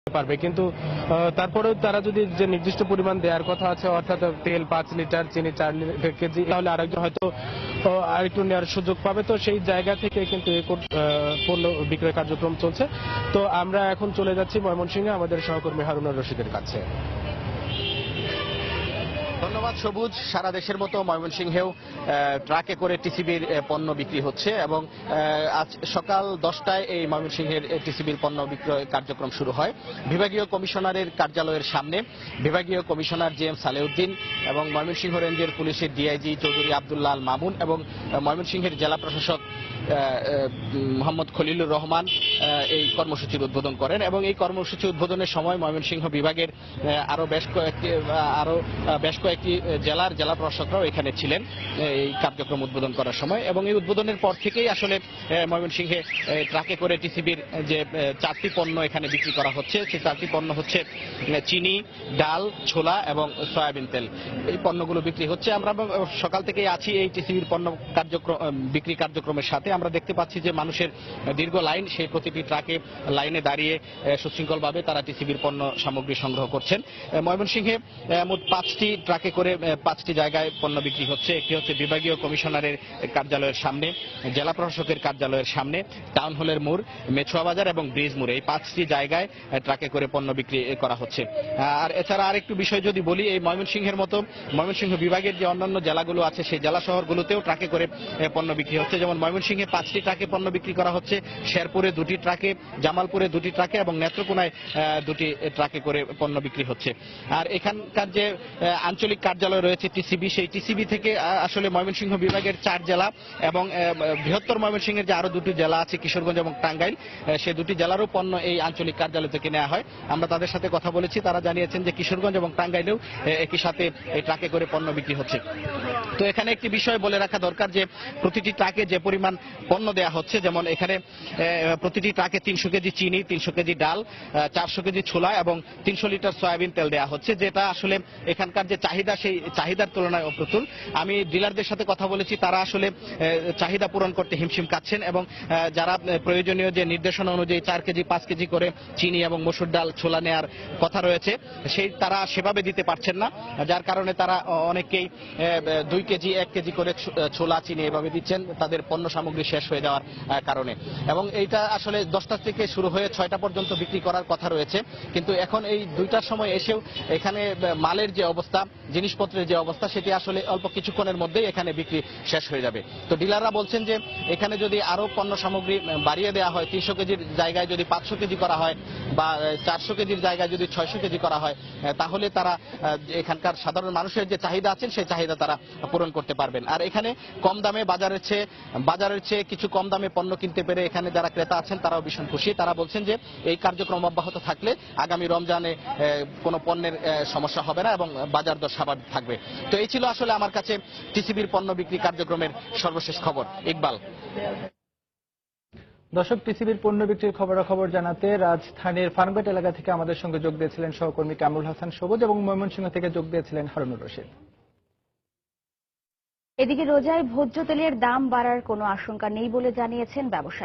পারবে, কিন্তু তারপরেও তারা যদি যে নির্দিষ্ট পরিমাণ দেওয়ার কথা আছে, অর্থাৎ তেল 5 লিটার, চিনি 4 কেজি, তাহলে আরেকজন হয়তো আরেকটু নেওয়ার সুযোগ পাবে। তো সেই জায়গা থেকে কিন্তু এই পণ্য বিক্রয় কার্যক্রম চলছে। তো আমরা এখন চলে যাচ্ছি ময়মনসিংহে আমাদের সহকর্মী হারুনুর রশিদের কাছে। ধন্যবাদ সবুজ। সারা দেশের মতো ময়মনসিংহেও ট্রাকে করে টিসিবির পণ্য বিক্রি হচ্ছে এবং আজ সকাল 10টায় এই ময়মনসিংহের টিসিবির পণ্য বিক্রয় কার্যক্রম শুরু হয় বিভাগীয় কমিশনারের কার্যালয়ের সামনে। বিভাগীয় কমিশনার জে এম সালেউদ্দিন এবং ময়মনসিংহ রেঞ্জের পুলিশের ডিআইজি চৌধুরী আব্দুল্লাহ আল মামুন এবং ময়মনসিংহের জেলা প্রশাসক মোহাম্মদ খলিলুর রহমান এই কর্মসূচির উদ্বোধন করেন এবং এই কর্মসূচি উদ্বোধনের সময় ময়মনসিংহ বিভাগের আরো বেশ কয়েকটি জেলা প্রশাসকরাও এখানে ছিলেন এই কার্যক্রম উদ্বোধন করার সময়। এবং এই উদ্বোধনের পর থেকেই আসলে ময়মনসিংহে ট্রাকে করে টিসিবির যে 4টি পণ্য এখানে বিক্রি করা হচ্ছে, সেই 4টি পণ্য হচ্ছে চিনি, ডাল, ছোলা এবং সয়াবিন তেল। এই পণ্যগুলো বিক্রি হচ্ছে। আমরা সকাল থেকেই আছি এই টিসিবির পণ্য বিক্রি কার্যক্রমের সাথে। আমরা দেখতে পাচ্ছি যে মানুষের দীর্ঘ লাইন, সেই প্রতিটি ট্রাকে লাইনে দাঁড়িয়ে সুশৃঙ্খলভাবে তারা টিসিবির পণ্য সামগ্রী সংগ্রহ করছেন। ময়মনসিংহে মোট 5টি ট্রাকে করে 5টি জায়গায় পণ্য বিক্রি হচ্ছে। একটি হচ্ছে বিভাগীয় কমিশনারের কার্যালয়ের সামনে, জেলা প্রশাসকের কার্যালয়ের সামনে, টাউন হলের মোড়, মেছুয়া বাজার এবং ব্রিজ মোড়, এই 5টি জায়গায় ট্রাকে করে পণ্য বিক্রি করা হচ্ছে। আর এছাড়া আরেকটু বিষয় যদি বলি, এই ময়মনসিংহের মতো ময়মনসিংহ বিভাগের যে অন্যান্য জেলাগুলো আছে সেই জেলা শহরগুলোতেও ট্রাকে করে পণ্য বিক্রি হচ্ছে। যেমন ময়মনসিংহে 5টি ট্রাকে পণ্য বিক্রি করা হচ্ছে, শেরপুরে 2টি ট্রাকে, জামালপুরে 2টি ট্রাকে এবং নেত্রকোনায় 2টি ট্রাকে করে পণ্য বিক্রি হচ্ছে। আর এখানকার যে আঞ্চলিক কার্যালয় রয়েছে টিসিবি, সেই টিসিবি থেকে আসলে ময়মনসিংহ বিভাগের 4 জেলা এবং বৃহত্তর ময়মনসিংহের যে আরো 2টি জেলা আছে কিশোরগঞ্জ এবং টাঙ্গাইল, সেই 2টি জেলারও পণ্য এই আঞ্চলিক কার্যালয় থেকে নেওয়া হয়। আমরা তাদের সাথে কথা বলেছি, তারা জানিয়েছেন যে কিশোরগঞ্জ এবং টাঙ্গাইলেও একই সাথে এই ট্রাকে করে পণ্য বিক্রি হচ্ছে। তো এখানে একটি বিষয় বলে রাখা দরকার যে প্রতিটি ট্রাকে যে পরিমাণ পণ্য দেওয়া হচ্ছে, যেমন এখানে প্রতিটি ট্রাকে 300 কেজি চিনি, 300 কেজি ডাল, 400 কেজি ছোলা এবং 300 লিটার সয়াবিন তেল দেওয়া হচ্ছে, যেটা আসলে এখানকার যে চাহিদা সেই চাহিদার তুলনায় অপ্রতুল। আমি ডিলারদের সাথে কথা বলেছি, তারা আসলে চাহিদা পূরণ করতে হিমশিম খাচ্ছেন এবং যারা প্রয়োজনীয় যে নির্দেশনা অনুযায়ী 4 কেজি 5 কেজি করে চিনি এবং মসুর ডাল, ছোলা নেওয়ার কথা রয়েছে, সেই তারা সেভাবে দিতে পারছেন না, যার কারণে তারা অনেকেই 2 কেজি 1 কেজি করে ছোলা চিনি এভাবে দিচ্ছেন তাদের পণ্য সামগ্রী শেষ হয়ে যাওয়ার কারণে। এবং এইটা আসলে 10টা থেকে শুরু হয়ে 6টা পর্যন্ত বিক্রি করার কথা রয়েছে, কিন্তু এখন এই 2টার সময় এসেও এখানে মালের যে অবস্থা, জিনিসপত্রের যে অবস্থা, সেটি আসলে অল্প কিছুক্ষণের মধ্যেই এখানে বিক্রি শেষ হয়ে যাবে। তো ডিলাররা বলছেন যে এখানে যদি আরো পণ্য সামগ্রী বাড়িয়ে দেওয়া হয়, 300 কেজির জায়গায় যদি 500 কেজি করা হয় বা 400 কেজির জায়গায় যদি 600 কেজি করা হয়, তাহলে তারা এখানকার সাধারণ মানুষের যে চাহিদা আছেন সেই চাহিদা তারা পূরণ করতে পারবেন। আর এখানে কম দামে বাজারের চেয়ে কিছু কম দামে পণ্য কিনতে পেরে এখানে যারা ক্রেতা আছেন তারাও ভীষণ খুশি। তারা বলছেন যে এই কার্যক্রম অব্যাহত থাকলে আগামী রমজানে কোনো পণ্যের সমস্যা হবে না এবং বাজার দর স্বাভাবিক থাকবে। তো এই ছিল আসলে আমার কাছে টিসিবির পণ্য বিক্রি কার্যক্রমের সর্বশেষ খবর। ইকবাল। দর্শক, টিসিবির পণ্য বিক্রির খবরাখবর জানাতে রাজধানীর ফার্মগেট এলাকা থেকে আমাদের সঙ্গে যোগ দিয়েছিলেন সহকর্মী কামরুল হাসান সবুজ এবং ময়মনসিংহ থেকে যোগ দিয়েছিলেন হারুনুর রশিদ। এদিকে রোজায় ভোজ্য তেলের দাম বাড়ার কোনো আশঙ্কা নেই বলে জানিয়েছেন ব্যবসায়ী।